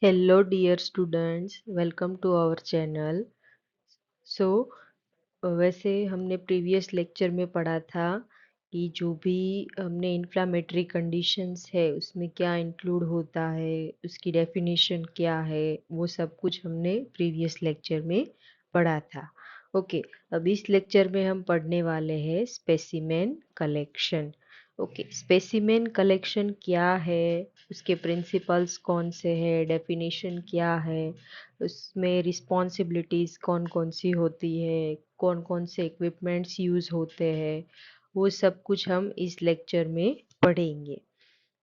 Hello dear students, welcome to our channel. सो वैसे हमने previous lecture में पढ़ा था कि जो भी हमने इन्फ्लामेटरी कंडीशंस है उसमें क्या इंक्लूड होता है, उसकी डेफिनेशन क्या है, वो सब कुछ हमने प्रीवियस लेक्चर में पढ़ा था। ओके, अब इस लेक्चर में हम पढ़ने वाले हैं specimen collection. Okay, specimen collection क्या है, उसके प्रिंसिपल्स कौन से हैं, डेफिनेशन क्या है, उसमें रिस्पॉन्सिबिलिटीज़ कौन कौन सी होती है, कौन कौन से इक्विपमेंट्स यूज़ होते हैं, वो सब कुछ हम इस लेक्चर में पढ़ेंगे।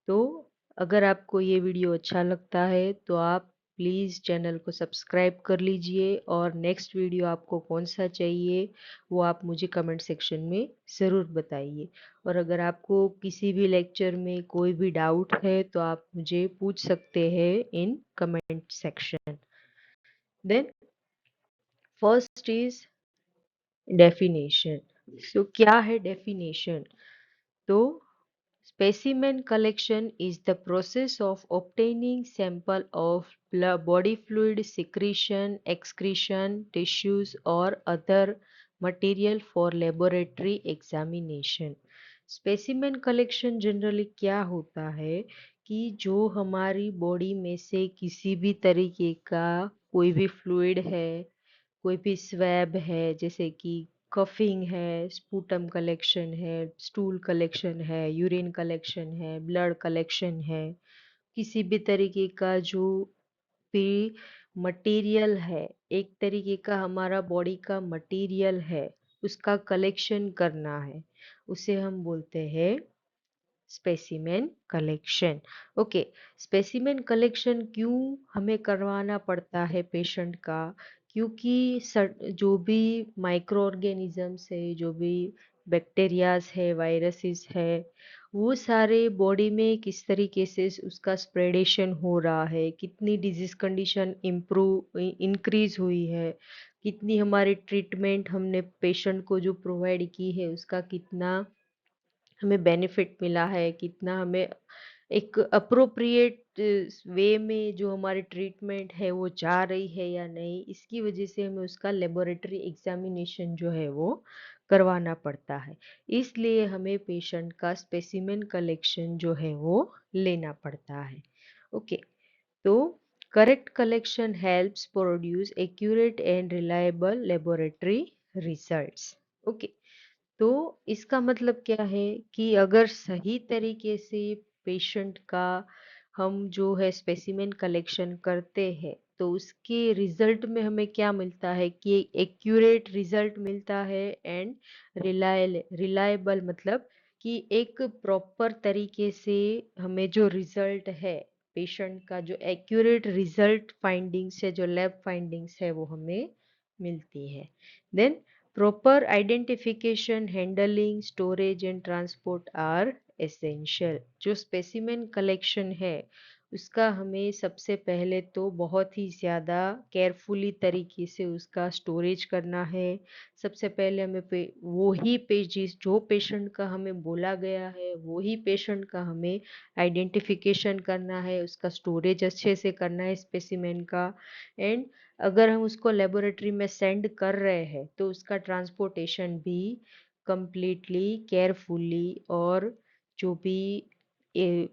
तो अगर आपको ये वीडियो अच्छा लगता है तो आप प्लीज़ चैनल को सब्सक्राइब कर लीजिए और नेक्स्ट वीडियो आपको कौन सा चाहिए वो आप मुझे कमेंट सेक्शन में ज़रूर बताइए। और अगर आपको किसी भी लेक्चर में कोई भी डाउट है तो आप मुझे पूछ सकते हैं in comment section. Then first is definition. So क्या है डेफिनेशन? तो specimen collection is the process of obtaining sample of body fluid, secretion, excretion, tissues or other material for laboratory examination. Specimen collection generally क्या होता है कि जो हमारी body में से किसी भी तरीके का कोई भी फ्लूइड है, कोई भी स्वैब है, जैसे कि कफिंग है, स्पूटम कलेक्शन है, स्टूल कलेक्शन है, यूरिन कलेक्शन है, ब्लड कलेक्शन है, किसी भी तरीके का जो भी मटेरियल है, एक तरीके का हमारा बॉडी का मटेरियल है, उसका कलेक्शन करना है, उसे हम बोलते हैं specimen collection. Okay, specimen collection क्यों हमें करवाना पड़ता है पेशेंट का? क्योंकि जो भी माइक्रो ऑर्गेनिजम्स है, जो भी बैक्टीरियाज है, वायरसेस है, वो सारे बॉडी में किस तरीके से उसका स्प्रेडेशन हो रहा है, कितनी डिजीज कंडीशन इम्प्रूव इंक्रीज हुई है, कितनी हमारी ट्रीटमेंट हमने पेशेंट को जो प्रोवाइड की है उसका कितना हमें बेनिफिट मिला है, कितना हमें एक अप्रोप्रिएट वे में जो हमारी ट्रीटमेंट है वो जा रही है या नहीं, इसकी वजह से हमें उसका लेबोरेटरी एग्जामिनेशन जो है वो करवाना पड़ता है। इसलिए हमें पेशेंट का स्पेसिमेन कलेक्शन जो है वो लेना पड़ता है। ओके, तो correct collection helps produce accurate and reliable laboratory results. Okay, तो इसका मतलब क्या है कि अगर सही तरीके से पेशेंट का हम जो है स्पेसिमेन कलेक्शन करते हैं तो उसके रिजल्ट में हमें क्या मिलता है कि एक्यूरेट रिजल्ट मिलता है एंड रिलायबल, मतलब कि एक प्रॉपर तरीके से हमें जो रिजल्ट है, पेशेंट का जो एक्यूरेट रिजल्ट फाइंडिंग्स है, जो लैब फाइंडिंग्स है, वो हमें मिलती है। Then proper identification, handling, storage and transport are essential. जो specimen collection है उसका हमें सबसे पहले तो बहुत ही ज़्यादा केयरफुली तरीके से उसका स्टोरेज करना है। सबसे पहले हमें वो ही जिस जो पेशेंट का हमें बोला गया है वो ही पेशेंट का हमें आइडेंटिफिकेशन करना है, उसका स्टोरेज अच्छे से करना है स्पेसिमेन का। एंड अगर हम उसको लेबोरेटरी में सेंड कर रहे हैं तो उसका ट्रांसपोर्टेशन भी कंप्लीटली केयरफुली और जो भी ए,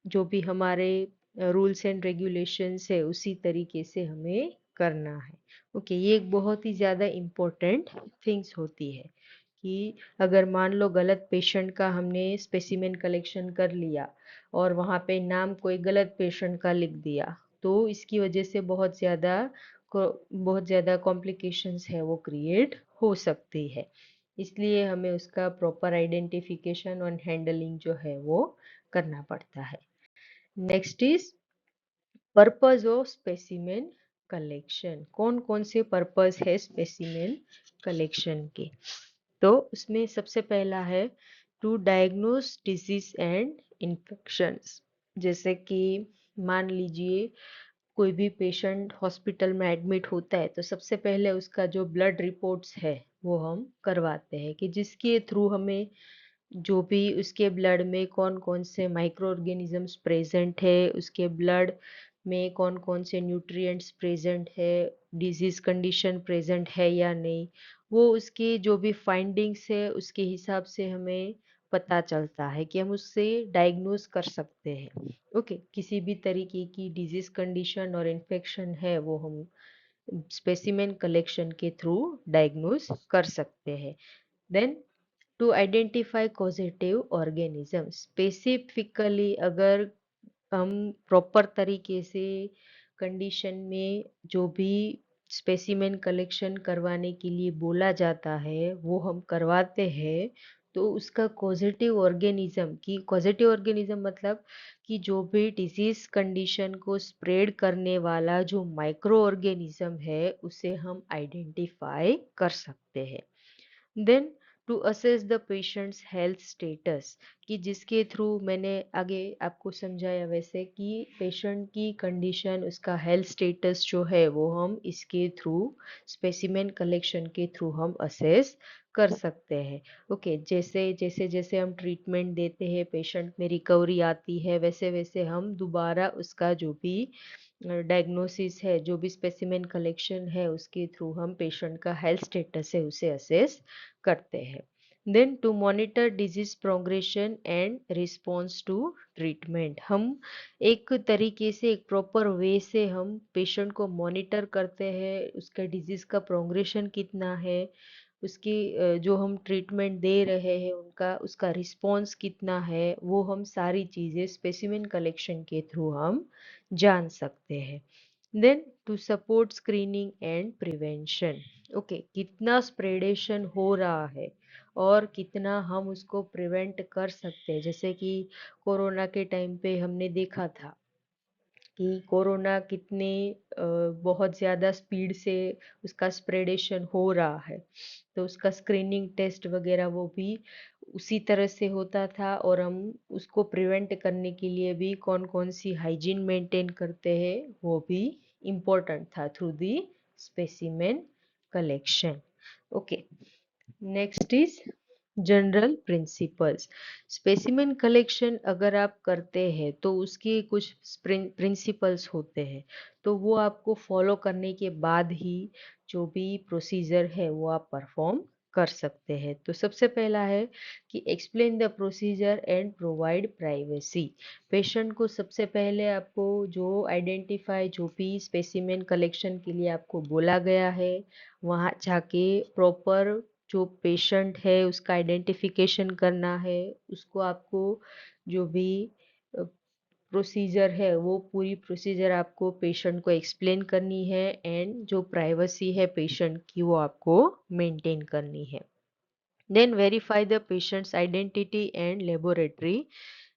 जो भी हमारे रूल्स एंड रेगुलेशंस है उसी तरीके से हमें करना है। ओके, ये एक बहुत ही ज़्यादा इम्पोर्टेंट थिंग्स होती है कि अगर मान लो गलत पेशेंट का हमने स्पेसिमेन कलेक्शन कर लिया और वहाँ पे नाम कोई गलत पेशेंट का लिख दिया तो इसकी वजह से बहुत ज़्यादा कॉम्प्लिकेशंस है वो क्रिएट हो सकती है। इसलिए हमें उसका प्रॉपर आइडेंटिफिकेशन और हैंडलिंग जो है वो करना पड़ता है। Next is purpose of specimen collection. कौन कौन से पर्पस है स्पेसिमेन कलेक्शन के? तो उसमें सबसे पहला है to diagnose disease and infections. जैसे कि मान लीजिए कोई भी पेशेंट हॉस्पिटल में एडमिट होता है तो सबसे पहले उसका जो ब्लड रिपोर्ट्स है वो हम करवाते हैं कि जिसके थ्रू हमें जो भी उसके ब्लड में कौन कौन से माइक्रो ऑर्गेनिजम्स प्रेजेंट है, उसके ब्लड में कौन कौन से न्यूट्रिएंट्स प्रेजेंट है, डिजीज कंडीशन प्रेजेंट है या नहीं, वो उसके जो भी फाइंडिंग्स है उसके हिसाब से हमें पता चलता है कि हम उससे डायग्नोज कर सकते हैं। ओके, किसी भी तरीके की डिजीज कंडीशन और इन्फेक्शन है वो हम स्पेसिमेन कलेक्शन के थ्रू डायग्नोज कर सकते हैं। Then to identify causative organism, specifically अगर हम प्रॉपर तरीके से कंडीशन में जो भी स्पेसिमेन कलेक्शन करवाने के लिए बोला जाता है वो हम करवाते हैं, तो उसका पॉजिटिव ऑर्गेनिज्म मतलब कि जो भी डिजीज कंडीशन को स्प्रेड करने वाला जो माइक्रो ऑर्गेनिज्म है उसे हम आइडेंटिफाई कर सकते हैं। Then to assess the patient's health status, कि जिसके थ्रू मैंने आगे आपको समझाया वैसे कि पेशेंट की कंडीशन, उसका हेल्थ स्टेटस जो है वो हम इसके थ्रू स्पेसिमेन कलेक्शन के थ्रू हम असेस कर सकते हैं। ओके, जैसे जैसे जैसे हम ट्रीटमेंट देते हैं, पेशेंट में रिकवरी आती है, वैसे वैसे हम दोबारा उसका जो भी डायग्नोसिस है, जो भी स्पेसिमेन कलेक्शन है उसके थ्रू हम पेशेंट का हेल्थ स्टेटस है उसे असेस करते हैं। Then to monitor disease progression and response to treatment, हम एक तरीके से एक प्रॉपर वे से हम पेशेंट को मॉनिटर करते हैं, उसका डिजीज का प्रोग्रेशन कितना है, उसकी जो हम ट्रीटमेंट दे रहे हैं उनका उसका रिस्पॉन्स कितना है, वो हम सारी चीज़ें स्पेसिमेन कलेक्शन के थ्रू हम जान सकते हैं। Then to support screening and prevention, okay, कितना स्प्रेडेशन हो रहा है और कितना हम उसको प्रिवेंट कर सकते हैं। जैसे कि कोरोना के टाइम पे हमने देखा था कि कोरोना कितने बहुत ज़्यादा स्पीड से उसका स्प्रेडेशन हो रहा है, तो उसका स्क्रीनिंग टेस्ट वगैरह वो भी उसी तरह से होता था, और हम उसको प्रिवेंट करने के लिए भी कौन कौन सी हाइजीन मेंटेन करते हैं वो भी इम्पोर्टेंट था through the specimen collection. Okay, next is general principles. Specimen collection अगर आप करते हैं तो उसके कुछ प्रिंसिपल्स होते हैं, तो वो आपको फॉलो करने के बाद ही जो भी प्रोसीजर है वो आप परफॉर्म कर सकते हैं। तो सबसे पहला है कि explain the procedure and provide privacy. Patient को सबसे पहले आपको जो आइडेंटिफाई जो भी स्पेसिमेन कलेक्शन के लिए आपको बोला गया है वहाँ जाके प्रॉपर जो पेशेंट है उसका आइडेंटिफिकेशन करना है, उसको आपको जो भी प्रोसीजर है वो पूरी प्रोसीजर आपको पेशेंट को एक्सप्लेन करनी है, एंड जो प्राइवेसी है पेशेंट की वो आपको मेंटेन करनी है। Then verify the patient's identity and laboratory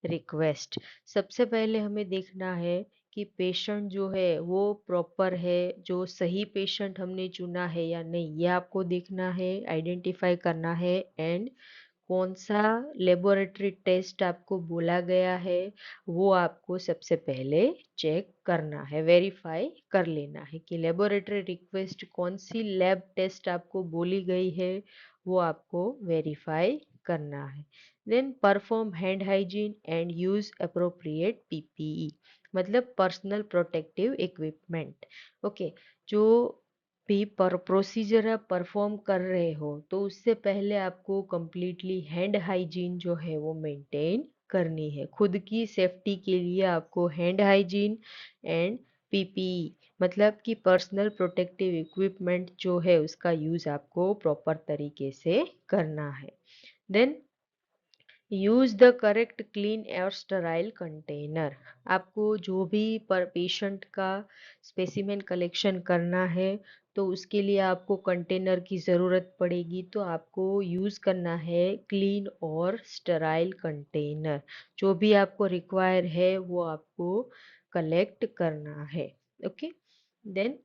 request. सबसे पहले हमें देखना है कि पेशेंट जो है वो प्रॉपर है, जो सही पेशेंट हमने चुना है या नहीं, ये आपको देखना है, आइडेंटिफाई करना है। एंड कौन सा लेबोरेटरी टेस्ट आपको बोला गया है वो आपको सबसे पहले चेक करना है, वेरीफाई कर लेना है कि लेबोरेटरी रिक्वेस्ट कौन सी लैब टेस्ट आपको बोली गई है वो आपको वेरीफाई करना है। Then perform hand hygiene and use appropriate PPE, मतलब पर्सनल प्रोटेक्टिव इक्विपमेंट। ओके, जो भी पर प्रोसीजर आप परफॉर्म कर रहे हो तो उससे पहले आपको कंप्लीटली हैंड हाइजीन जो है वो मेंटेन करनी है। खुद की सेफ्टी के लिए आपको हैंड हाइजीन एंड पीपीई मतलब कि पर्सनल प्रोटेक्टिव इक्विपमेंट जो है उसका यूज आपको प्रॉपर तरीके से करना है। Then use the correct clean और स्टराइल कंटेनर, आपको जो भी पर पेशेंट का स्पेसिमेन कलेक्शन करना है तो उसके लिए आपको कंटेनर की ज़रूरत पड़ेगी, तो आपको यूज़ करना है क्लीन और स्टराइल कंटेनर। जो भी आपको रिक्वायर है वो आपको कलेक्ट करना है। Okay, then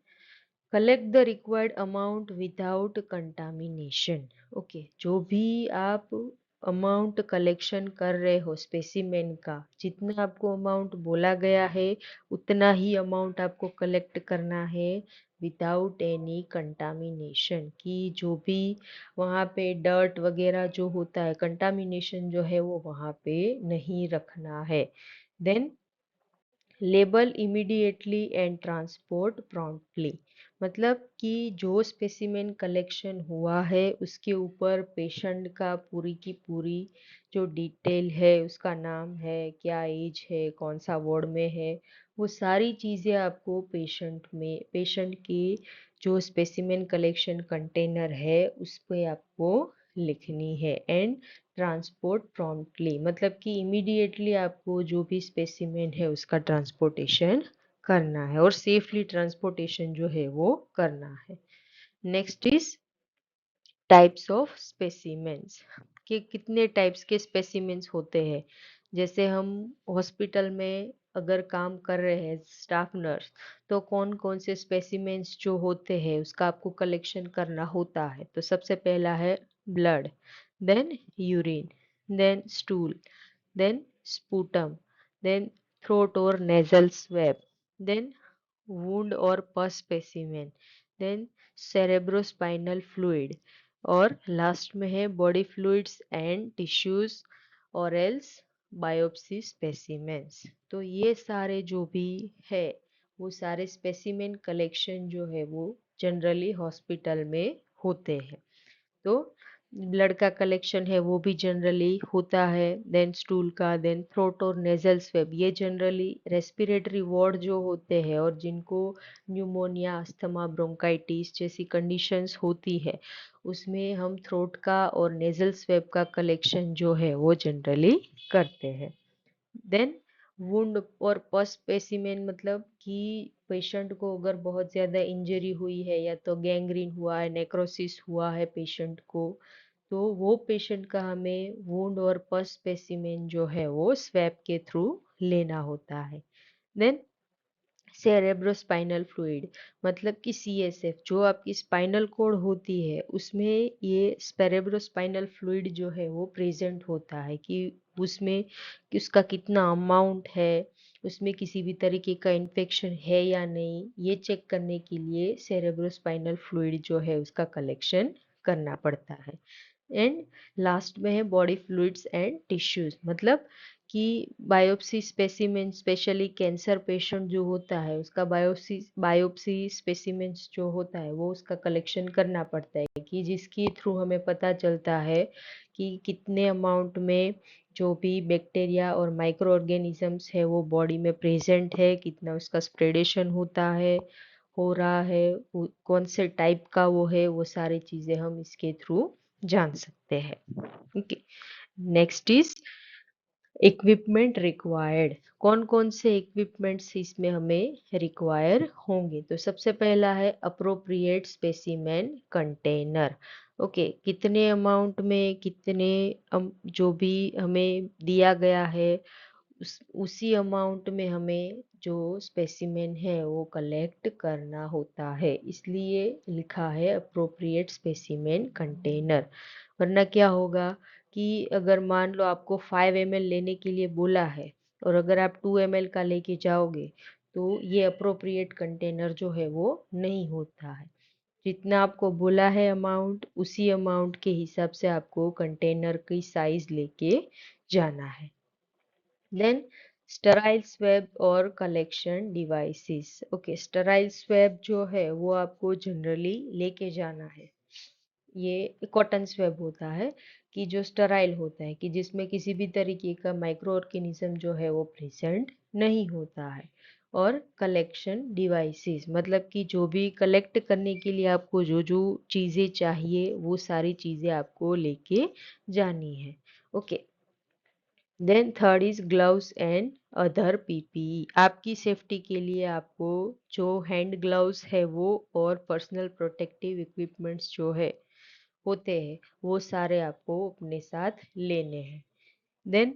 collect the required amount without contamination. Okay, जो भी आप अमाउंट कलेक्शन कर रहे हो स्पेसिमेन का, जितना आपको अमाउंट बोला गया है उतना ही अमाउंट आपको कलेक्ट करना है विदाउट एनी कंटामिनेशन, कि जो भी वहाँ पे डर्ट वगैरह जो होता है, कंटामिनेशन जो है वो वहाँ पे नहीं रखना है। Then label immediately and transport promptly, मतलब कि जो स्पेसिमेन कलेक्शन हुआ है उसके ऊपर पेशेंट का पूरी की पूरी जो डिटेल है, उसका नाम है, क्या एज है, कौन सा वार्ड में है, वो सारी चीज़ें आपको पेशेंट की जो स्पेसिमेन कलेक्शन कंटेनर है उस पे आपको लिखनी है। एंड ट्रांसपोर्ट प्रॉम्प्टली, मतलब कि इमीडिएटली आपको जो भी स्पेसिमेन है उसका ट्रांसपोर्टेशन करना है और सेफली ट्रांसपोर्टेशन जो है वो करना है। Next is types of specimens, कि कितने टाइप्स के स्पेसिमेंस होते हैं। जैसे हम हॉस्पिटल में अगर काम कर रहे हैं स्टाफ नर्स, तो कौन कौन से स्पेसिमेंस जो होते हैं उसका आपको कलेक्शन करना होता है। तो सबसे पहला है blood, then urine, then stool, then sputum, then throat or nasal swab, then wound or pus specimen, then cerebrospinal fluid, और लास्ट में है बॉडी फ्लूइड्स एंड टिश्यूज और एल्स बायोप्सी स्पेसिमेंस। तो ये सारे जो भी है वो सारे स्पेसिमेन कलेक्शन जो है वो जनरली हॉस्पिटल में होते हैं। तो ब्लड का कलेक्शन है वो भी जनरली होता है, देन स्टूल का, देन थ्रोट और नेजल स्वेब, ये जनरली रेस्पिरेटरी वार्ड जो होते हैं और जिनको न्यूमोनिया, अस्थमा, ब्रोंकाइटिस जैसी कंडीशंस होती है उसमें हम थ्रोट का और नेजल स्वेब का कलेक्शन जो है वो जनरली करते हैं। देन वुंड और पस स्पेसिमेन, मतलब कि पेशेंट को अगर बहुत ज़्यादा इंजरी हुई है या तो गैंग्रीन हुआ है, नेक्रोसिस हुआ है पेशेंट को, तो वो पेशेंट का हमें वुंड और पस स्पेसिमेन जो है वो स्वैब के थ्रू लेना होता है। देन सेरेब्रोस्पाइनल फ्लूइड, मतलब कि सीएसएफ, जो आपकी स्पाइनल कोड होती है उसमें ये सेरेब्रोस्पाइनल फ्लूइड जो है वो प्रेजेंट होता है, कि उसमें कि उसका कितना अमाउंट है, उसमें किसी भी तरीके का इन्फेक्शन है या नहीं, ये चेक करने के लिए सेरेब्रोस्पाइनल फ्लूइड जो है उसका कलेक्शन करना पड़ता है। एंड लास्ट में है बॉडी फ्लूइड्स एंड टिश्यूज, मतलब कि biopsy specimen, specially cancer patient जो होता है उसका बायोप्सी स्पेसिमेंस जो होता है वो उसका कलेक्शन करना पड़ता है, कि जिसके थ्रू हमें पता चलता है कि कितने अमाउंट में जो भी बैक्टीरिया और माइक्रो ऑर्गेनिजम्स है वो बॉडी में प्रेजेंट है, कितना उसका स्प्रेडेशन होता है, हो रहा है, कौन से टाइप का वो है, वो सारी चीजें हम इसके थ्रू जान सकते हैं। Okay, next is equipment required. कौन कौन से इक्विपमेंट्स इसमें हमें रिक्वायर होंगे। तो सबसे पहला है अप्रोप्रिएट स्पेसिमेन कंटेनर। ओके, कितने अमाउंट में कितने जो भी हमें दिया गया है उसी अमाउंट में हमें जो स्पेसिमेन है वो कलेक्ट करना होता है, इसलिए लिखा है अप्रोप्रिएट स्पेसिमेन कंटेनर। वरना क्या होगा कि अगर मान लो आपको 5 ml लेने के लिए बोला है और अगर आप 2 ml का लेके जाओगे तो ये अप्रोप्रिएट कंटेनर जो है वो नहीं होता है। जितना आपको बोला है अमाउंट, उसी अमाउंट के हिसाब से आपको कंटेनर की साइज लेके जाना है। देन स्टराइल स्वेब और collection devices. Okay, Sterlite swab जो है वो आपको जनरली लेके जाना है। ये कॉटन स्वेब होता है कि जो स्टराइल होता है, कि जिसमें किसी भी तरीके का माइक्रो ऑर्गेनिज्म जो है वो प्रेजेंट नहीं होता है। और कलेक्शन डिवाइसेस, मतलब कि जो भी कलेक्ट करने के लिए आपको जो जो चीज़ें चाहिए वो सारी चीज़ें आपको लेके जानी है। Okay, then third is gloves and other PPE. आपकी सेफ्टी के लिए आपको जो हैंड ग्लव्स है वो और पर्सनल प्रोटेक्टिव इक्विपमेंट्स जो है होते हैं वो सारे आपको अपने साथ लेने हैं। Then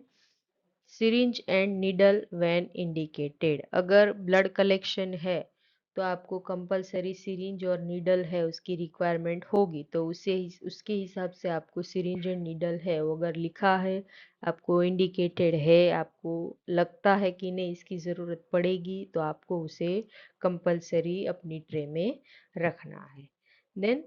syringe and needle when indicated, अगर ब्लड कलेक्शन है तो आपको कंपलसरी सिरिंज और नीडल है उसकी रिक्वायरमेंट होगी, तो उसके हिसाब से आपको सिरिंज एंड नीडल है वो अगर लिखा है, आपको इंडिकेटेड है, आपको लगता है कि नहीं इसकी ज़रूरत पड़ेगी, तो आपको उसे कंपलसरी अपनी ट्रे में रखना है। Then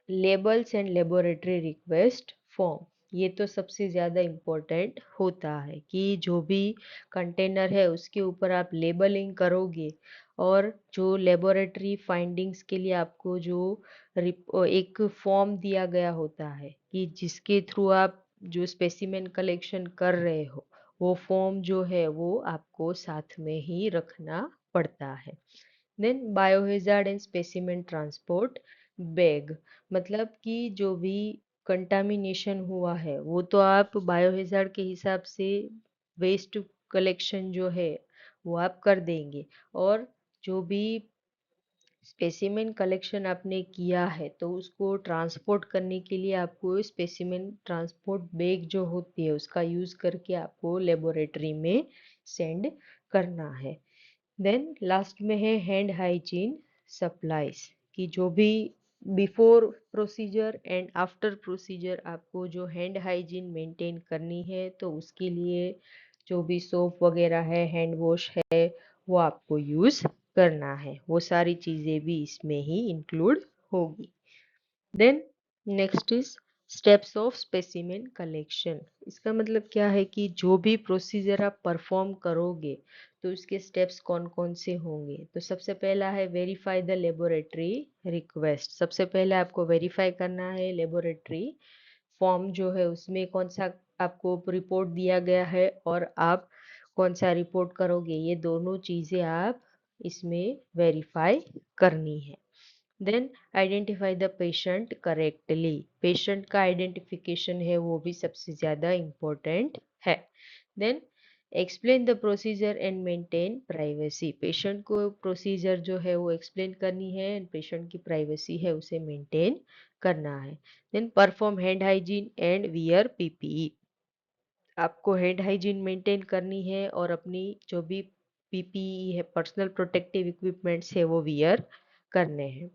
labels and laboratory request form, ये तो सबसे ज़्यादा इम्पोर्टेंट होता है कि जो भी कंटेनर है उसके ऊपर आप लेबलिंग करोगे, और जो लेबोरेटरी फाइंडिंग्स के लिए आपको जो एक फॉर्म दिया गया होता है कि जिसके थ्रू आप जो स्पेसिमेन कलेक्शन कर रहे हो, वो फॉर्म जो है वो आपको साथ में ही रखना पड़ता है। Then biohazard and specimen transport bag, मतलब कि जो भी कंटामिनेशन हुआ है वो तो आप बायोहैजार्ड के हिसाब से वेस्ट कलेक्शन जो है वो आप कर देंगे, और जो भी स्पेसिमेन कलेक्शन आपने किया है तो उसको ट्रांसपोर्ट करने के लिए आपको स्पेसिमेन ट्रांसपोर्ट बैग जो होती है उसका यूज करके आपको लेबोरेटरी में सेंड करना है। देन लास्ट में है हैंड हाइजीन सप्लाईज, कि जो भी before procedure and after procedure आपको जो हैंड हाइजीन मेंटेन करनी है तो उसके लिए जो भी सोप वगैरह है, हैंड वॉश है, वो आपको यूज करना है। वो सारी चीजें भी इसमें ही इंक्लूड होगी। Then next is steps of specimen collection. इसका मतलब क्या है कि जो भी प्रोसीजर आप परफॉर्म करोगे तो उसके स्टेप्स कौन कौन से होंगे। तो सबसे पहला है वेरीफाई द लेबोरेटरी रिक्वेस्ट। सबसे पहले आपको वेरीफाई करना है लेबोरेटरी फॉर्म जो है उसमें कौन सा आपको रिपोर्ट दिया गया है और आप कौन सा रिपोर्ट करोगे, ये दोनों चीजें आप इसमें वेरीफाई करनी है। Then identify the patient correctly. Patient का आइडेंटिफिकेशन है वो भी सबसे ज़्यादा इम्पोर्टेंट है। Then explain the procedure and maintain privacy. Patient को प्रोसीजर जो है वो एक्सप्लेन करनी है, एंड पेशेंट की प्राइवेसी है उसे मेंटेन करना है। Then perform hand hygiene and wear PPE. आपको हैंड हाइजीन मेंटेन करनी है और अपनी जो भी पीपीई है, पर्सनल प्रोटेक्टिव इक्विपमेंट्स है, वो वियर करने हैं।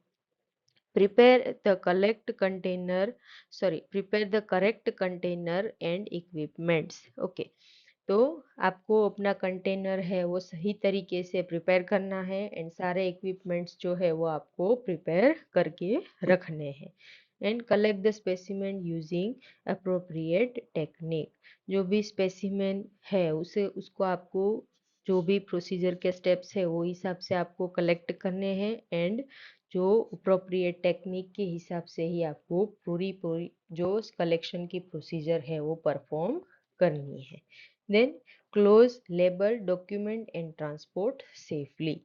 Prepare the correct container and equipments. Okay, तो आपको अपना कंटेनर है वो सही तरीके से प्रिपेयर करना है, एंड सारे इक्विपमेंट्स जो है वो आपको प्रिपेयर करके रखने हैं। And collect the specimen using appropriate technique. जो भी स्पेसिमेन है उसे उसको आपको जो भी प्रोसीजर के स्टेप्स है वो हिसाब से आपको कलेक्ट करने हैं, एंड जो अप्रोप्रिएट टेक्निक के हिसाब से ही आपको पूरी पूरी जो कलेक्शन की प्रोसीजर है वो परफॉर्म करनी है। Then close label document and transport safely.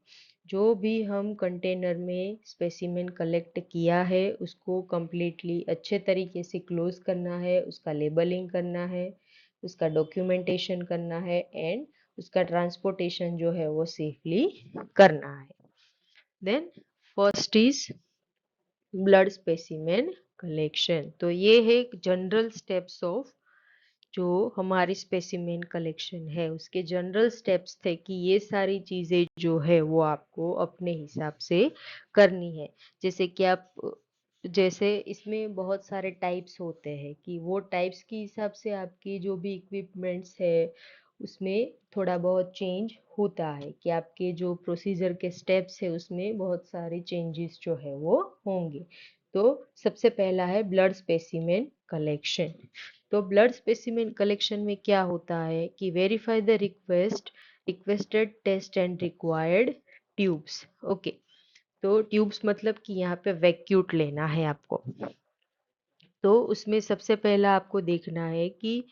जो भी हम कंटेनर में स्पेसिमेन कलेक्ट किया है उसको कंप्लीटली अच्छे तरीके से क्लोज करना है, उसका लेबलिंग करना है, उसका डॉक्यूमेंटेशन करना है, एंड उसका ट्रांसपोर्टेशन जो है वो सेफली करना है। Then first is blood specimen collection. तो ये है जनरल स्टेप्स ऑफ जो हमारी स्पेसिमेन कलेक्शन है उसके जनरल स्टेप्स थे कि ये सारी चीजें जो है वो आपको अपने हिसाब से करनी है। जैसे कि आप जैसे इसमें बहुत सारे टाइप्स होते हैं कि वो टाइप्स के हिसाब से आपकी जो भी इक्विपमेंट्स है उसमें थोड़ा बहुत चेंज होता है, कि आपके जो प्रोसीजर के स्टेप्स है उसमें बहुत सारे चेंजेस जो है वो होंगे। तो सबसे पहला है ब्लड स्पेसिमेन कलेक्शन। तो ब्लड स्पेसिमेन कलेक्शन में क्या होता है कि verify the requested test and required tubes. Okay, तो ट्यूब्स मतलब कि यहाँ पे वैक्यूट लेना है आपको। तो उसमें सबसे पहला आपको देखना है कि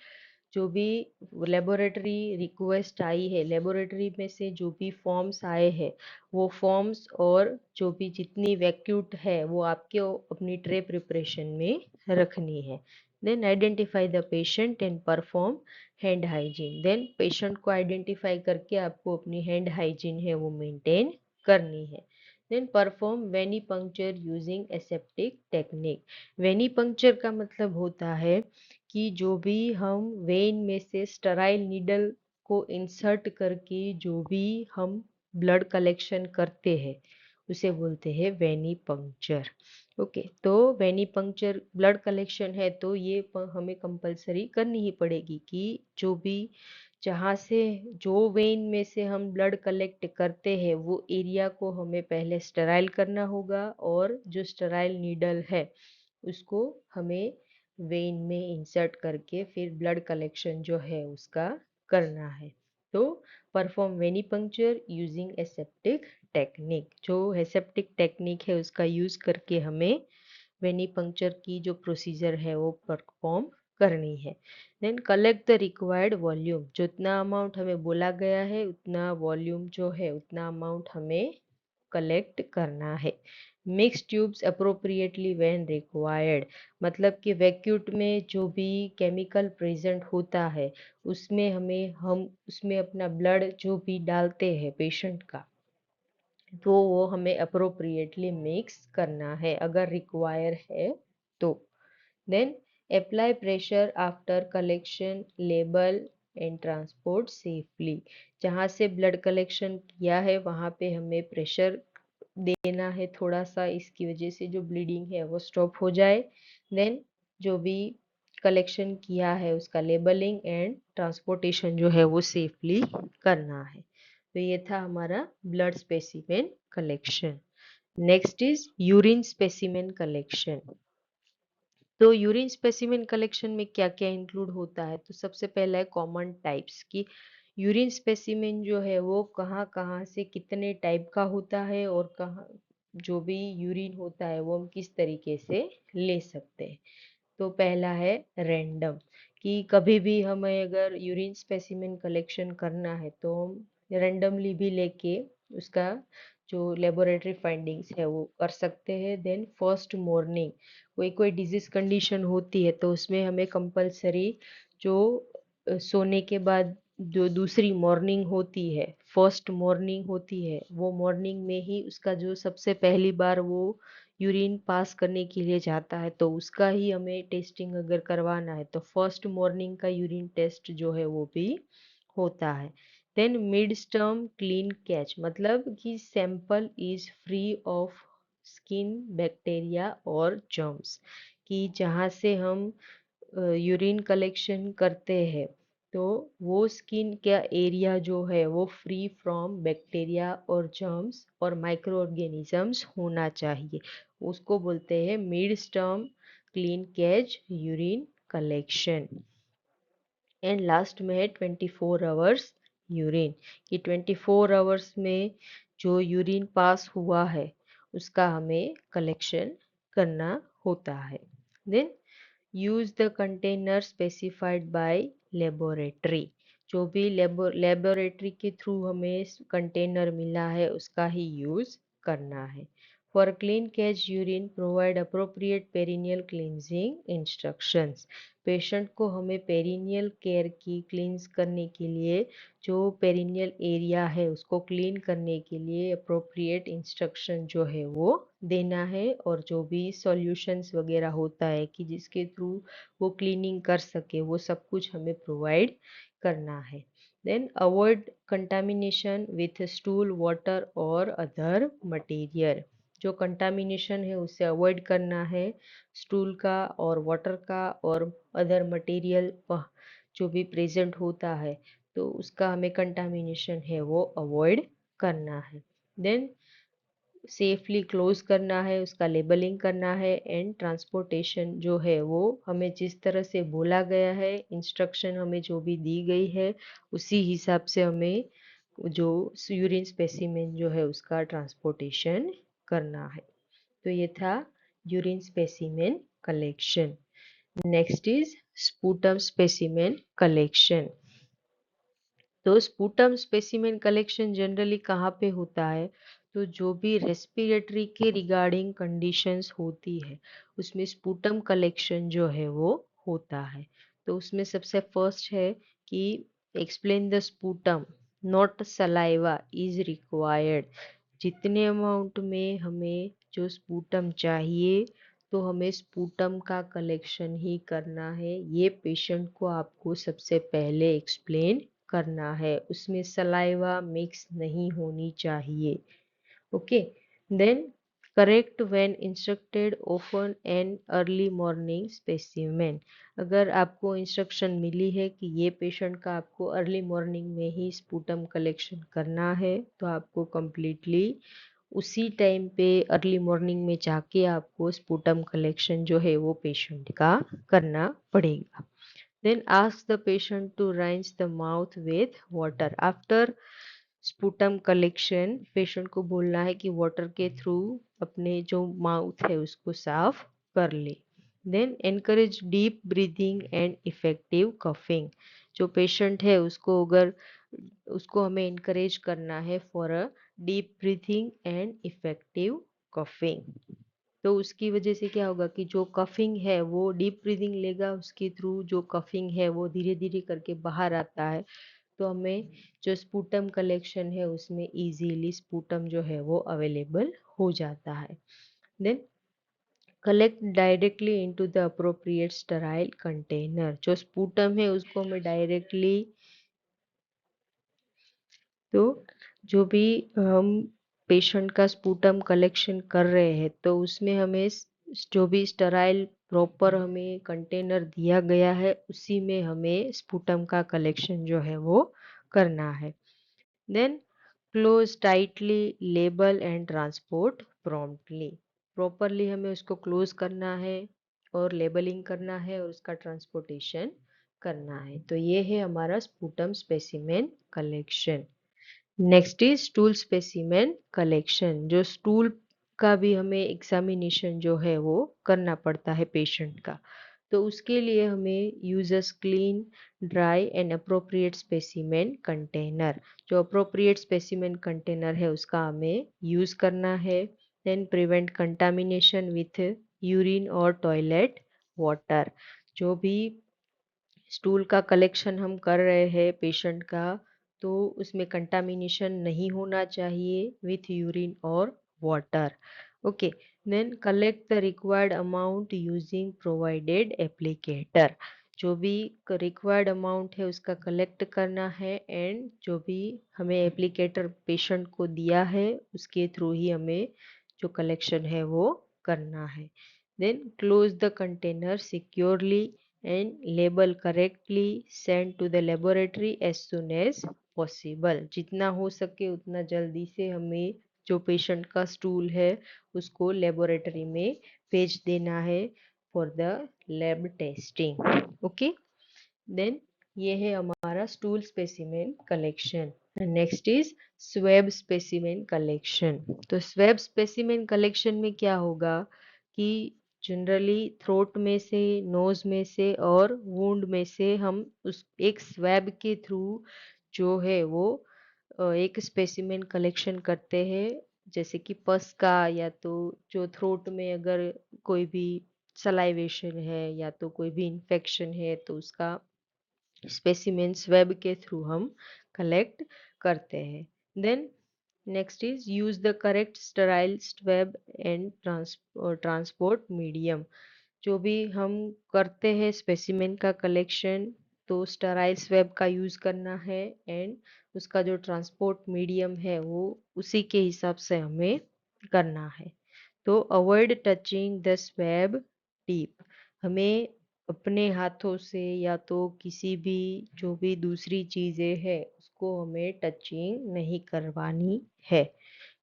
जो भी लेबोरेटरी रिक्वेस्ट आई है, लेबोरेटरी में से जो भी फॉर्म्स आए हैं वो फॉर्म्स और जो भी जितनी वैक्यूट है वो आपके अपनी ट्रे प्रिपरेशन में रखनी है। Then identify the patient and perform hand hygiene. Then patient को आइडेंटिफाई करके आपको अपनी हैंड हाइजीन है वो मेंटेन करनी है। Then perform venipuncture using aseptic technique. Venipuncture का मतलब होता है कि जो भी हम वेन में से स्टराइल नीडल को इंसर्ट करके जो भी हम ब्लड कलेक्शन करते हैं उसे बोलते हैं वेनिपंक्चर। ओके, तो वेनिपंक्चर ब्लड कलेक्शन है तो ये हमें कंपलसरी करनी ही पड़ेगी कि जो भी जहाँ से जो वेन में से हम ब्लड कलेक्ट करते हैं वो एरिया को हमें पहले स्टराइल करना होगा, और जो स्टराइल नीडल है उसको हमें वेन में इंसर्ट करके फिर ब्लड कलेक्शन जो है उसका करना है। तो perform venipuncture using aseptic technique, जो एसेप्टिक टेक्निक है उसका यूज करके हमें वेनिपंक्चर की जो प्रोसीजर है वो परफॉर्म करनी है। Then collect the required volume, जितना अमाउंट हमें बोला गया है उतना वॉल्यूम जो है उतना अमाउंट हमें कलेक्ट करना है। Mix tubes appropriately when required, मतलब कि वैक्यूट में जो भी केमिकल प्रेजेंट होता है उसमें हम उसमें अपना ब्लड जो भी डालते हैं पेशेंट का, तो वो हमें अप्रोप्रिएटली मिक्स करना है अगर रिक्वायर है तो। Then apply pressure after collection, label and transport safely, जहाँ से ब्लड कलेक्शन किया है वहाँ पे हमें प्रेशर देना है थोड़ा सा, इसकी वजह से जो ब्लीडिंग है वो स्टॉप हो जाए। देन जो भी कलेक्शन किया है उसका लेबलिंग एंड ट्रांसपोर्टेशन जो है वो सेफली करना है। तो ये था हमारा blood specimen collection. Next is urine specimen collection. तो यूरिन स्पेसिमेन कलेक्शन में क्या क्या इंक्लूड होता है, तो सबसे पहला है कॉमन टाइप्स की यूरिन स्पेसिमेन जो है वो कहाँ कहाँ से कितने टाइप का होता है और कहाँ जो भी यूरिन होता है वो हम किस तरीके से ले सकते हैं। तो पहला है रैंडम, कि कभी भी हमें अगर यूरिन स्पेसिमेन कलेक्शन करना है तो हम रैंडमली भी लेके उसका जो लेबोरेटरी फाइंडिंग्स है वो कर सकते हैं। देन फर्स्ट मॉर्निंग, कोई कोई डिजीज कंडीशन होती है तो उसमें हमें कंपलसरी जो सोने के बाद जो दूसरी मॉर्निंग होती है, फर्स्ट मॉर्निंग होती है, वो मॉर्निंग में ही उसका जो सबसे पहली बार वो यूरिन पास करने के लिए जाता है तो उसका ही हमें टेस्टिंग अगर करवाना है तो फर्स्ट मॉर्निंग का यूरिन टेस्ट जो है वो भी होता है। Then mid stream clean catch, मतलब कि sample is free of skin bacteria और जर्म्स, कि जहाँ से हम यूरिन कलेक्शन करते हैं तो वो स्किन का एरिया जो है वो फ्री फ्रॉम बैक्टीरिया और जर्म्स और माइक्रो ऑर्गेनिजम्स होना चाहिए, उसको बोलते हैं mid stream clean catch urine collection. And last में है 24 आवर्स यूरिन, कि 24 आवर्स में जो यूरिन पास हुआ है उसका हमें कलेक्शन करना होता है। Then use the container specified by laboratory, जो भी लेबोरेटरी के थ्रू हमें कंटेनर मिला है उसका ही यूज करना है। For clean catch urine provide appropriate perineal cleansing instructions, patient को हमें पेरिनियल केयर की क्लींस करने के लिए जो पेरिनियल एरिया है उसको क्लीन करने के लिए अप्रोप्रिएट इंस्ट्रक्शन जो है वो देना है, और जो भी सॉल्यूशंस वगैरह होता है कि जिसके थ्रू वो क्लीनिंग कर सके वो सब कुछ हमें प्रोवाइड करना है। Then avoid contamination with stool water और अदर मटेरियल, जो कंटामिनेशन है उसे अवॉइड करना है स्टूल का और वाटर का और अदर मटेरियल जो भी प्रेजेंट होता है तो उसका हमें कंटामिनेशन है वो अवॉइड करना है। देन सेफली क्लोज करना है, उसका लेबलिंग करना है एंड ट्रांसपोर्टेशन जो है वो हमें जिस तरह से बोला गया है, इंस्ट्रक्शन हमें जो भी दी गई है उसी हिसाब से हमें जो यूरिन स्पेसिमेन जो है उसका ट्रांसपोर्टेशन करना है। तो ये था urine specimen collection. Next is sputum specimen collection. तो स्पूटम स्पेसिमेन कलेक्शन जनरली कहाँ पे होता है, तो जो भी रेस्पिरेटरी के रिगार्डिंग कंडीशंस होती है उसमें स्पूटम कलेक्शन जो है वो होता है। तो उसमें सबसे फर्स्ट है कि explain the sputum, not saliva is required, जितने अमाउंट में हमें जो स्पूटम चाहिए तो हमें स्पूटम का कलेक्शन ही करना है, ये पेशेंट को आपको सबसे पहले एक्सप्लेन करना है, उसमें सलाइवा मिक्स नहीं होनी चाहिए। Okay. Then correct when instructed open and early morning specimen, अगर आपको इंस्ट्रक्शन मिली है कि ये पेशेंट का आपको अर्ली मॉर्निंग में ही स्पूटम कलेक्शन करना है तो आपको कंप्लीटली उसी टाइम पे अर्ली मॉर्निंग में जाके आपको स्पूटम कलेक्शन जो है वो पेशेंट का करना पड़ेगा। Then ask the patient to rinse the mouth with water. After sputum collection patient को बोलना है कि वाटर के थ्रू अपने जो माउथ है उसको साफ कर ले। Then encourage deep breathing and effective coughing. जो पेशेंट है उसको हमें इनकरेज करना है for a deep breathing and effective coughing. तो उसकी वजह से क्या होगा कि जो कफिंग है वो डीप ब्रीदिंग लेगा, उसके थ्रू जो कफिंग है वो धीरे धीरे करके बाहर आता है, तो हमें जो स्पूटम कलेक्शन है उसमें इजीली स्पूटम जो है वो अवेलेबल हो जाता है। Then collect directly into the appropriate sterile container. जो स्पूटम है उसको हमें डायरेक्टली, तो जो भी हम पेशेंट का स्पूटम कलेक्शन कर रहे हैं तो उसमें हमें जो भी स्टराइल प्रॉपर हमें कंटेनर दिया गया है उसी में हमें स्पूटम का कलेक्शन जो है वो करना है। Then close tightly, label and transport promptly. Properly हमें उसको क्लोज करना है और लेबलिंग करना है और उसका ट्रांसपोर्टेशन करना है। तो ये है हमारा sputum specimen collection. Next is stool specimen collection. जो स्टूल का भी हमें एग्जामिनेशन जो है वो करना पड़ता है पेशेंट का, तो उसके लिए हमें uses clean, dry and appropriate specimen container. जो अप्रोप्रिएट स्पेसिमेन कंटेनर है उसका हमें यूज करना है। Then prevent contamination with urine और टॉयलेट वाटर। जो भी स्टूल का कलेक्शन हम कर रहे हैं पेशेंट का, तो उसमें कंटामिनेशन नहीं होना चाहिए विथ यूरिन और water. Okay, then collect the required amount using provided applicator. जो भी रिक्वायर्ड अमाउंट है उसका कलेक्ट करना है एंड जो भी हमें एप्लीकेटर पेशेंट को दिया है उसके थ्रू ही हमें जो कलेक्शन है वो करना है। Then close the container securely and label correctly, send to the laboratory as soon as possible। जितना हो सके उतना जल्दी से हमें जो पेशेंट का स्टूल है उसको लेबोरेटरी में भेज देना है for the lab testing. Okay, then ये है हमारा stool specimen collection. Next is swab specimen collection. तो स्वेब स्पेसिमेन कलेक्शन में क्या होगा कि जनरली थ्रोट में से, नोज में से और वुंड में से हम उस एक स्वेब के थ्रू जो है वो एक स्पेसिमेन कलेक्शन करते हैं। जैसे कि पस का, या तो जो थ्रोट में अगर कोई भी सलाइवेशन है या तो कोई भी इन्फेक्शन है तो उसका स्पेसिमेन स्वेब के थ्रू हम कलेक्ट करते हैं। Then next is use the correct sterile swab and transport medium. जो भी हम करते हैं स्पेसिमेन का कलेक्शन, तो स्टेराइल स्वेब का यूज करना है एंड उसका जो ट्रांसपोर्ट मीडियम है वो उसी के हिसाब से हमें करना है। तो avoid touching the swab tip. हमें अपने हाथों से या तो किसी भी जो भी दूसरी चीजें है उसको हमें टचिंग नहीं करवानी है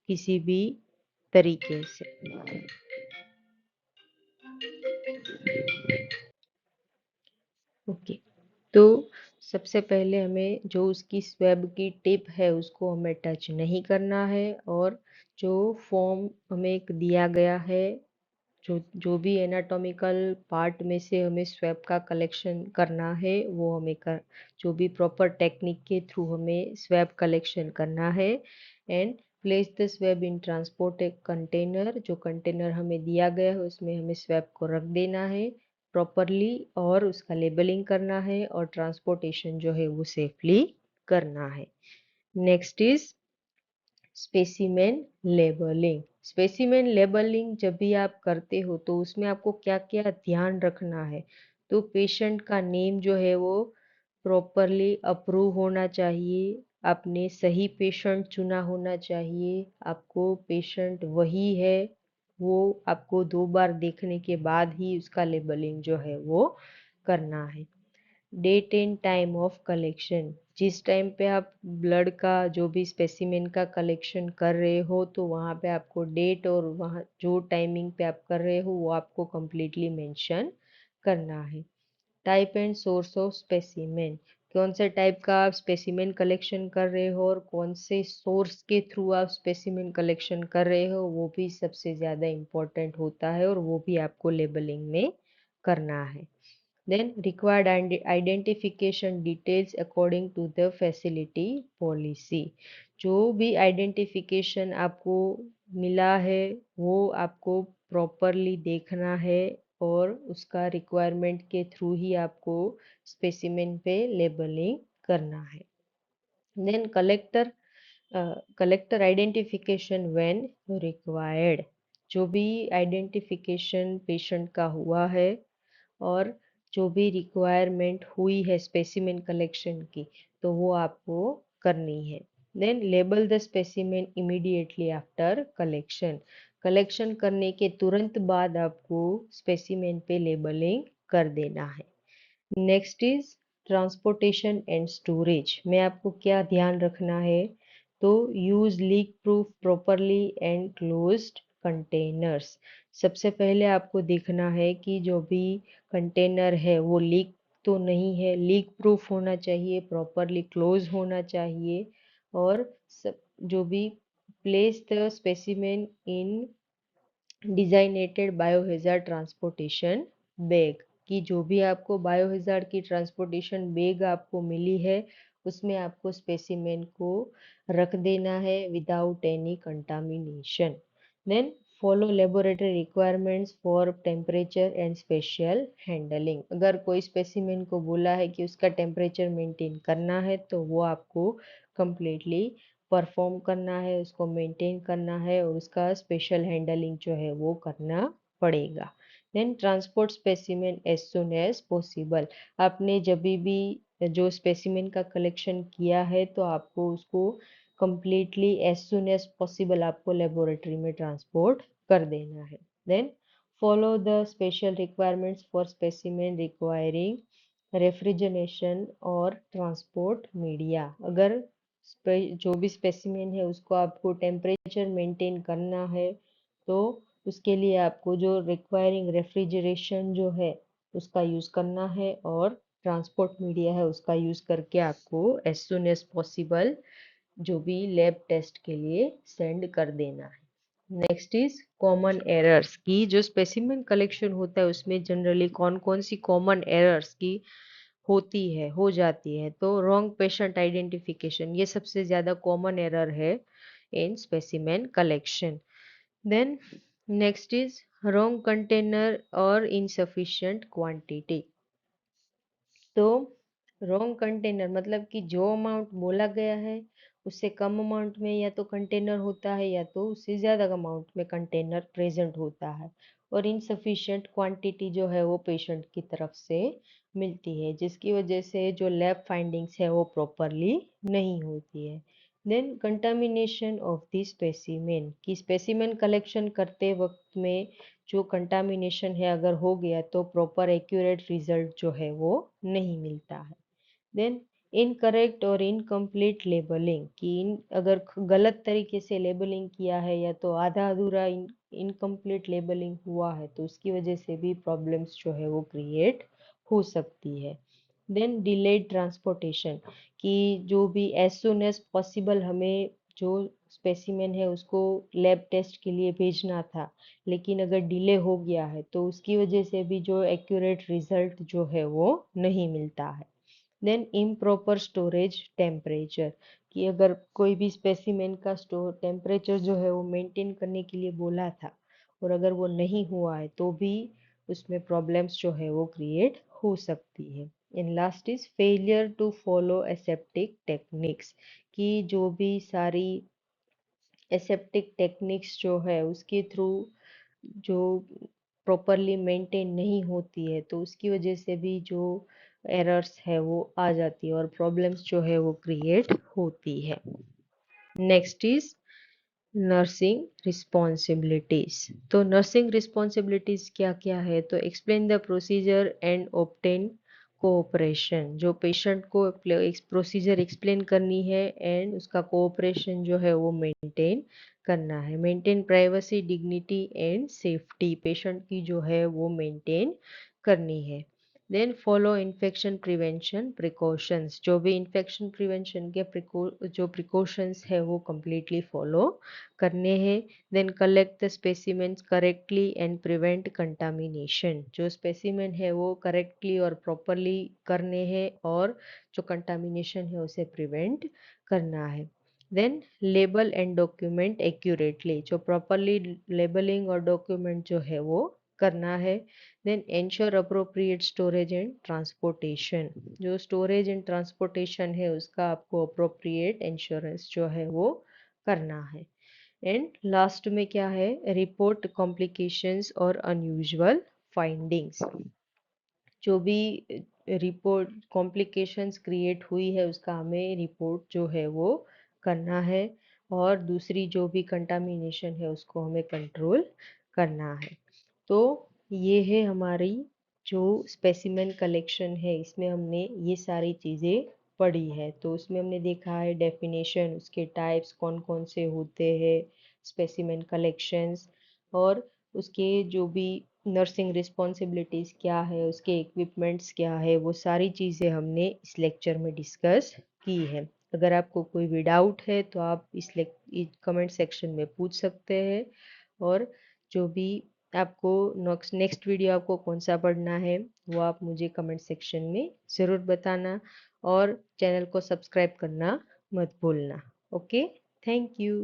किसी भी तरीके से। ओके, तो सबसे पहले हमें जो उसकी स्वेब की टिप है उसको हमें टच नहीं करना है, और जो फॉर्म हमें एक दिया गया है, जो जो भी एनाटॉमिकल पार्ट में से हमें स्वेब का कलेक्शन करना है वो हमें कर, जो भी प्रॉपर टेक्निक के थ्रू हमें स्वेब कलेक्शन करना है। And place the swab in transport container. जो कंटेनर हमें दिया गया है उसमें हमें स्वेब को रख देना है प्रॉपरली और उसका लेबलिंग करना है और ट्रांसपोर्टेशन जो है वो सेफली करना है। Next is specimen labelling. Specimen labelling जब भी आप करते हो तो उसमें आपको क्या क्या ध्यान रखना है, तो पेशेंट का नेम जो है वो प्रॉपरली अप्रूव होना चाहिए, आपने सही पेशेंट चुना होना चाहिए, आपको पेशेंट वही है वो आपको 2 बार देखने के बाद ही उसका लेबलिंग जो है वो करना है। Date and time of collection. जिस टाइम पे आप ब्लड का जो भी स्पेसिमेन का कलेक्शन कर रहे हो तो वहाँ पे आपको डेट और वहाँ जो टाइमिंग पे आप कर रहे हो वो आपको कम्प्लीटली मेंशन करना है। Type and source of specimen, कौन से टाइप का आप स्पेसिमेन कलेक्शन कर रहे हो और कौन से सोर्स के थ्रू आप स्पेसिमेन कलेक्शन कर रहे हो वो भी सबसे ज़्यादा इम्पोर्टेंट होता है और वो भी आपको लेबलिंग में करना है। Then required identification details according to the facility policy. जो भी आइडेंटिफिकेशन आपको मिला है वो आपको प्रॉपरली देखना है और उसका रिक्वायरमेंट के थ्रू ही आपको स्पेसिमेन पे लेबलिंग करना है। Then collector identification when required, जो भी आइडेंटिफिकेशन पेशेंट का हुआ है और जो भी रिक्वायरमेंट हुई है स्पेसिमेन कलेक्शन की तो वो आपको करनी है। Then label the specimen immediately after collection, collection करने के तुरंत बाद आपको स्पेसिमेन पे लेबलिंग कर देना है। Next is transportation and storage में आपको क्या ध्यान रखना है, तो use leak proof properly and closed containers. सबसे पहले आपको देखना है कि जो भी कंटेनर है वो लीक तो नहीं है, लीक प्रूफ होना चाहिए, प्रॉपरली क्लोज होना चाहिए और जो भी place the specimen in designated biohazard transportation bag, कि जो भी आपको बायोहैजार्ड की ट्रांसपोर्टेशन बैग आपको मिली है उसमें आपको स्पेसिमेन को रख देना है without any contamination. Then follow laboratory requirements for temperature and special handling, अगर कोई स्पेसिमेन को बोला है कि उसका टेम्परेचर मेंटेन करना है तो वो आपको कंप्लीटली परफॉर्म करना है, उसको मेंटेन करना है और उसका स्पेशल हैंडलिंग जो है वो करना पड़ेगा। Then transport specimen as soon as possible, आपने जब भी जो स्पेसिमेन का कलेक्शन किया है तो आपको उसको completely as soon as possible आपको लेबोरेटरी में ट्रांसपोर्ट कर देना है। Then follow the special requirements for specimen requiring refrigeration और ट्रांसपोर्ट मीडिया, अगर जो भी स्पेसिमेन है उसको आपको टेम्परेचर मेंटेन करना है तो उसके लिए आपको जो रिक्वायरिंग रेफ्रिजरेशन जो है उसका यूज़ करना है और ट्रांसपोर्ट मीडिया है उसका यूज़ करके आपको एज सुन एज पॉसिबल जो भी लैब टेस्ट के लिए सेंड कर देना है। नेक्स्ट इज कॉमन एरर्स, की जो स्पेसिमेन कलेक्शन होता है उसमें जनरली कौन कौन सी कॉमन एरर्स की होती है हो जाती है, तो रॉन्ग पेशेंट आइडेंटिफिकेशन ये सबसे ज़्यादा कॉमन एरर है in specimen collection. Then next is wrong container और इनसफिशिएंट क्वांटिटी, तो रॉन्ग कंटेनर मतलब कि जो अमाउंट बोला गया है उससे कम अमाउंट में या तो कंटेनर होता है या तो उससे ज़्यादा अमाउंट में कंटेनर प्रेजेंट होता है और इनसफिशिएंट क्वांटिटी जो है वो पेशेंट की तरफ से मिलती है जिसकी वजह से जो लैब फाइंडिंग्स है वो प्रॉपरली नहीं होती है। Then contamination of the specimen, कि स्पेसिमेन कलेक्शन करते वक्त में जो कंटामिनेशन है अगर हो गया तो प्रॉपर एक्यूरेट रिजल्ट जो है वो नहीं मिलता है। देन इनकरेक्ट और इनकम्प्लीट लेबलिंग, कि अगर गलत तरीके से लेबलिंग किया है या तो आधा अधूरा इनकम्प्लीट लेबलिंग हुआ है तो उसकी वजह से भी प्रॉब्लम्स जो है वो क्रिएट हो सकती है। देन डिलेड ट्रांसपोर्टेशन, कि जो भी एज सुन एज पॉसिबल हमें जो स्पेसिमेन है उसको लैब टेस्ट के लिए भेजना था लेकिन अगर डिले हो गया है तो उसकी वजह से भी जो एक्यूरेट रिजल्ट जो है वो नहीं मिलता है। देन इम्प्रॉपर स्टोरेज टेम्परेचर, कि अगर कोई भी स्पेसिमेन का स्टोर टेम्परेचर जो है वो मेंटेन करने के लिए बोला था और अगर वो नहीं हुआ है तो भी उसमें प्रॉब्लम्स जो है वो क्रिएट हो सकती है। And last is failure to follow aseptic techniques, कि जो भी सारी एसेप्टिक टेक्निक्स जो है उसके थ्रू जो प्रॉपरली मेंटेन नहीं होती है तो उसकी वजह से भी जो एरर्स है वो आ जाती है और प्रॉब्लम्स जो है वो क्रिएट होती है। नेक्स्ट इज नर्सिंग रिस्पॉन्सिबिलिटीज, तो नर्सिंग रिस्पॉन्सिबिलिटीज क्या क्या है, तो explain the procedure and obtain cooperation, जो पेशेंट को प्रोसीजर एक्सप्लेन करनी है एंड उसका कोऑपरेशन जो है वो मेंटेन करना है। Maintain privacy, dignity and safety, patient की जो है वो मेंटेन करनी है। Then follow infection prevention precautions, जो भी इन्फेक्शन प्रिवेंशन के जो प्रिकॉशंस है वो कम्प्लीटली फॉलो करने हैं। Then collect the specimens correctly and prevent contamination, जो स्पेसिमेन है वो करेक्टली और प्रॉपरली करने हैं और जो कंटामिनेशन है उसे प्रिवेंट करना है। Then label and document accurately, जो प्रॉपरली लेबलिंग और डॉक्यूमेंट जो है वो करना है। Then ensure appropriate storage and transportation, जो स्टोरेज एंड ट्रांसपोर्टेशन है उसका आपको अप्रोप्रिएट इंश्योरेंस जो है वो करना है। एंड लास्ट में क्या है, रिपोर्ट कॉम्प्लिकेशंस और अनयूजुअल फाइंडिंग्स, जो भी रिपोर्ट कॉम्प्लिकेशंस क्रिएट हुई है उसका हमें रिपोर्ट जो है वो करना है और दूसरी जो भी कंटामिनेशन है उसको हमें कंट्रोल करना है। तो ये है हमारी जो स्पेसिमेन कलेक्शन है, इसमें हमने ये सारी चीज़ें पढ़ी है। तो उसमें हमने देखा है डेफिनेशन, उसके टाइप्स कौन कौन से होते हैं, स्पेसिमेन कलेक्शंस, और उसके जो भी नर्सिंग रिस्पॉन्सिबिलिटीज़ क्या है, उसके इक्विपमेंट्स क्या है, वो सारी चीज़ें हमने इस लेक्चर में डिस्कस की है। अगर आपको कोई भी डाउट है तो आप इस कमेंट सेक्शन में पूछ सकते हैं, और जो भी आपको नेक्स्ट वीडियो आपको कौन सा पढ़ना है वो आप मुझे कमेंट सेक्शन में ज़रूर बताना, और चैनल को सब्सक्राइब करना मत भूलना। Okay, thank you.